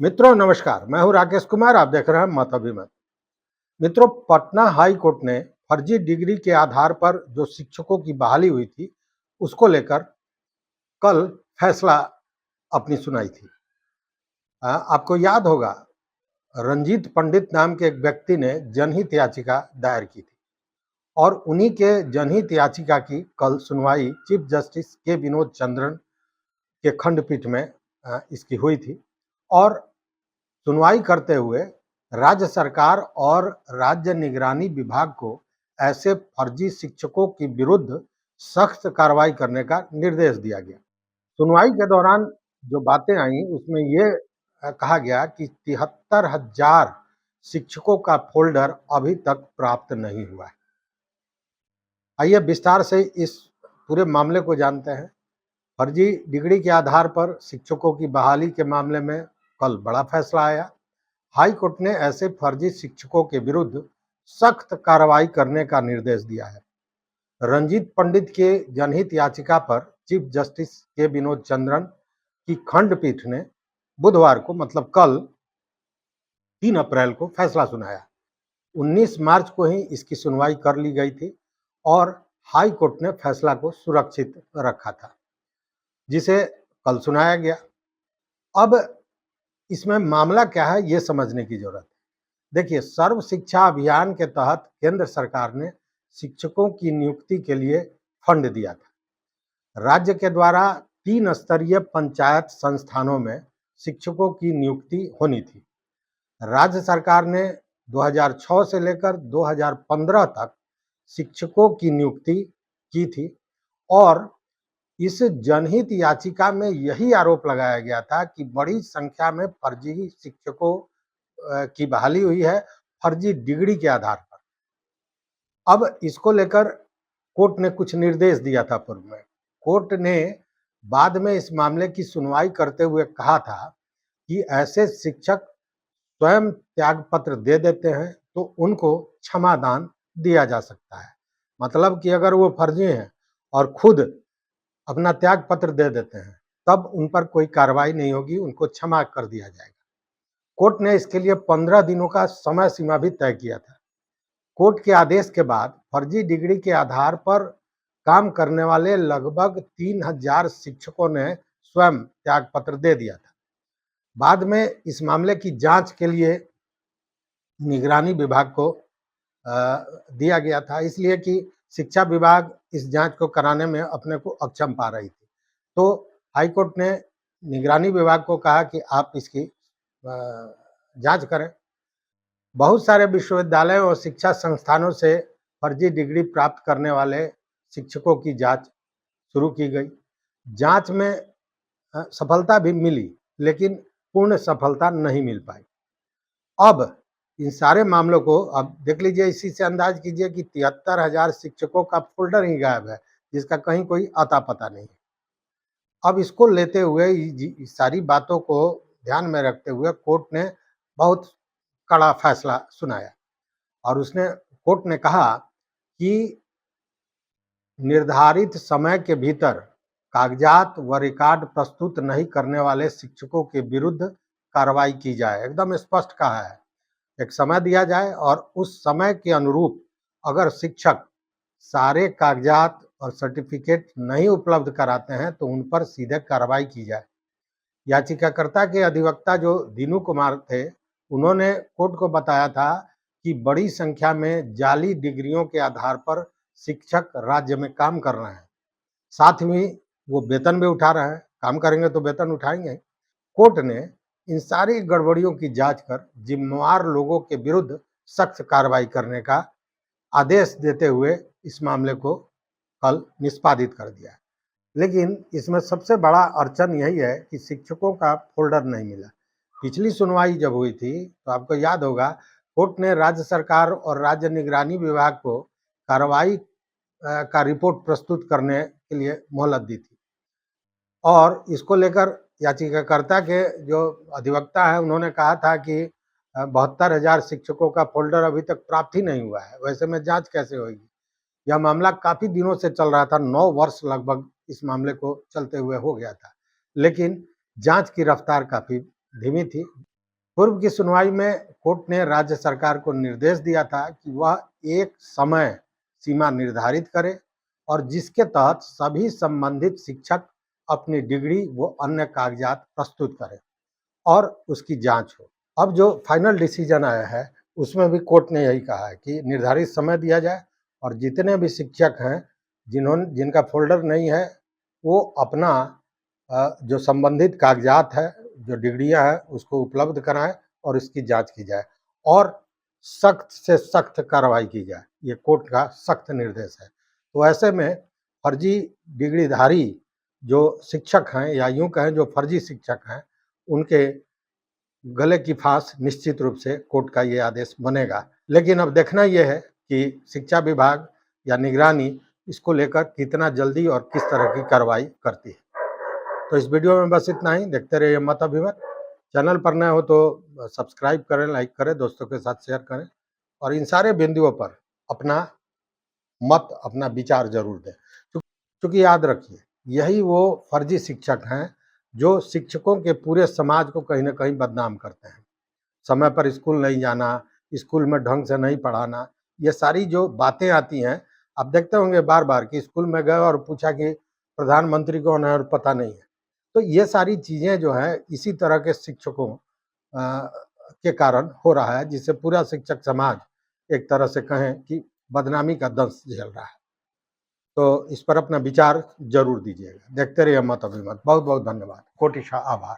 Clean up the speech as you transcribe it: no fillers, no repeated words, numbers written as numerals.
मित्रों नमस्कार, मैं हूं राकेश कुमार। आप देख रहे हैं मत अभिमत। मित्रों, पटना हाई कोर्ट ने फर्जी डिग्री के आधार पर जो शिक्षकों की बहाली हुई थी, उसको लेकर कल फैसला अपनी सुनाई थी। आपको याद होगा, रंजीत पंडित नाम के एक व्यक्ति ने जनहित याचिका दायर की थी और उन्हीं के जनहित याचिका की कल सुनवाई चीफ जस्टिस के विनोद चंद्रन के खंडपीठ में इसकी हुई थी। और सुनवाई करते हुए राज्य सरकार और राज्य निगरानी विभाग को ऐसे फर्जी शिक्षकों के विरुद्ध सख्त कार्रवाई करने का निर्देश दिया गया। सुनवाई के दौरान जो बातें आई उसमें ये कहा गया कि 73,000 शिक्षकों का फोल्डर अभी तक प्राप्त नहीं हुआ है। आइए विस्तार से इस पूरे मामले को जानते हैं। फर्जी डिग्री के आधार पर शिक्षकों की बहाली के मामले में कल बड़ा फैसला आया। हाई कोर्ट ने ऐसे फर्जी शिक्षकों के विरुद्ध सख्त कार्रवाई करने का निर्देश दिया है। रंजीत पंडित के जनहित याचिका पर चीफ जस्टिस के विनोद चंद्रन की खंडपीठ ने बुधवार को मतलब कल 3 अप्रैल को फैसला सुनाया। 19 मार्च को ही इसकी सुनवाई कर ली गई थी और हाई कोर्ट ने फैसला को सुरक्षित रखा था, जिसे कल सुनाया गया। अब इसमें मामला क्या है, ये समझने की जरूरत है। देखिए, सर्व शिक्षा अभियान के तहत केंद्र सरकार ने शिक्षकों की नियुक्ति के लिए फंड दिया था। राज्य के द्वारा 3 स्तरीय पंचायत संस्थानों में शिक्षकों की नियुक्ति होनी थी। राज्य सरकार ने 2006 से लेकर 2015 तक शिक्षकों की नियुक्ति की थी और इस जनहित याचिका में यही आरोप लगाया गया था कि बड़ी संख्या में फर्जी शिक्षकों की बहाली हुई है, फर्जी डिग्री के आधार पर। अब इसको लेकर कोर्ट ने कुछ निर्देश दिया था पूर्व में। कोर्ट ने बाद में इस मामले की सुनवाई करते हुए कहा था कि ऐसे शिक्षक स्वयं त्याग पत्र दे देते हैं तो उनको क्षमादान दिया जा सकता है। मतलब कि अगर वो फर्जी हैं और खुद अपना त्याग पत्र दे देते हैं, तब उन पर कोई कार्रवाई नहीं होगी, उनको क्षमा कर दिया जाएगा। कोर्ट ने इसके लिए 15 दिनों का समय सीमा भी तय किया था। कोर्ट के आदेश के बाद फर्जी डिग्री के आधार पर काम करने वाले लगभग 3,000 शिक्षकों ने स्वयं त्याग पत्र दे दिया था। बाद में इस मामले की जांच के लिए निगरानी विभाग को दिया गया था, इसलिए कि शिक्षा विभाग इस जांच को कराने में अपने को अक्षम पा रही थी। तो हाईकोर्ट ने निगरानी विभाग को कहा कि आप इसकी जांच करें। बहुत सारे विश्वविद्यालयों और शिक्षा संस्थानों से फर्जी डिग्री प्राप्त करने वाले शिक्षकों की जांच शुरू की गई। जांच में सफलता भी मिली, लेकिन पूर्ण सफलता नहीं मिल पाई। अब इन सारे मामलों को अब देख लीजिए, इसी से अंदाज कीजिए कि 73,000 शिक्षकों का फोल्डर ही गायब है, जिसका कहीं कोई अता पता नहीं है। अब इसको लेते हुए इस सारी बातों को ध्यान में रखते हुए कोर्ट ने बहुत कड़ा फैसला सुनाया और उसने कोर्ट ने कहा कि निर्धारित समय के भीतर कागजात व रिकॉर्ड प्रस्तुत नहीं करने वाले शिक्षकों के विरुद्ध कार्रवाई की जाए। एकदम स्पष्ट कहा है, एक समय दिया जाए और उस समय के अनुरूप अगर शिक्षक सारे कागजात और सर्टिफिकेट नहीं उपलब्ध कराते हैं तो उन पर सीधे कार्रवाई की जाए। याचिकाकर्ता के अधिवक्ता जो दीनू कुमार थे, उन्होंने कोर्ट को बताया था कि बड़ी संख्या में जाली डिग्रियों के आधार पर शिक्षक राज्य में काम कर रहे हैं, साथ में वो वेतन भी उठा रहे हैं। काम करेंगे तो वेतन उठाएंगे। कोर्ट ने इन सारी गड़बड़ियों की जांच कर जिम्मेवार लोगों के विरुद्ध सख्त कार्रवाई करने का आदेश देते हुए इस मामले को कल निष्पादित कर दिया। लेकिन इसमें सबसे बड़ा अड़चन यही है कि शिक्षकों का फोल्डर नहीं मिला। पिछली सुनवाई जब हुई थी तो आपको याद होगा, कोर्ट ने राज्य सरकार और राज्य निगरानी विभाग को कार्रवाई का रिपोर्ट प्रस्तुत करने के लिए मोहलत दी थी और इसको लेकर याचिकाकर्ता के जो अधिवक्ता है, उन्होंने कहा था कि 72,000 शिक्षकों का फोल्डर अभी तक प्राप्त ही नहीं हुआ है, वैसे में जांच कैसे होगी। यह मामला काफी दिनों से चल रहा था, 9 वर्ष लगभग इस मामले को चलते हुए हो गया था, लेकिन जांच की रफ्तार काफी धीमी थी। पूर्व की सुनवाई में कोर्ट ने राज्य सरकार को निर्देश दिया था कि वह एक समय सीमा निर्धारित करे और जिसके तहत सभी संबंधित शिक्षक अपनी डिग्री व अन्य कागजात प्रस्तुत करें और उसकी जांच हो। अब जो फाइनल डिसीजन आया है उसमें भी कोर्ट ने यही कहा है कि निर्धारित समय दिया जाए और जितने भी शिक्षक हैं जिनका फोल्डर नहीं है वो अपना जो संबंधित कागजात है, जो डिग्रियां हैं उसको उपलब्ध कराएं और इसकी जांच की जाए और सख्त से सख्त कार्रवाई की जाए। ये कोर्ट का सख्त निर्देश है। तो ऐसे में फर्जी डिग्रीधारी जो शिक्षक हैं या यूं कहें जो फर्जी शिक्षक हैं उनके गले की फांस निश्चित रूप से कोर्ट का ये आदेश बनेगा। लेकिन अब देखना यह है कि शिक्षा विभाग या निगरानी इसको लेकर कितना जल्दी और किस तरह की कार्रवाई करती है। तो इस वीडियो में बस इतना ही। देखते रहिए मत अभिमत। चैनल पर नए हो तो सब्सक्राइब करें, लाइक करें, दोस्तों के साथ शेयर करें और इन सारे बिंदुओं पर अपना मत, अपना विचार जरूर दें। क्योंकि याद रखिए यही वो फर्जी शिक्षक हैं जो शिक्षकों के पूरे समाज को कहीं ना कहीं बदनाम करते हैं। समय पर स्कूल नहीं जाना, स्कूल में ढंग से नहीं पढ़ाना, ये सारी जो बातें आती हैं आप देखते होंगे बार बार कि स्कूल में गए और पूछा कि प्रधानमंत्री कौन है और पता नहीं है। तो ये सारी चीज़ें जो है इसी तरह के शिक्षकों के कारण हो रहा है, जिससे पूरा शिक्षक समाज एक तरह से कहें कि बदनामी का दंश झेल रहा है। तो इस पर अपना विचार जरूर दीजिएगा। देखते रहिए मत अभिमत। बहुत बहुत धन्यवाद, कोटिशा आभार।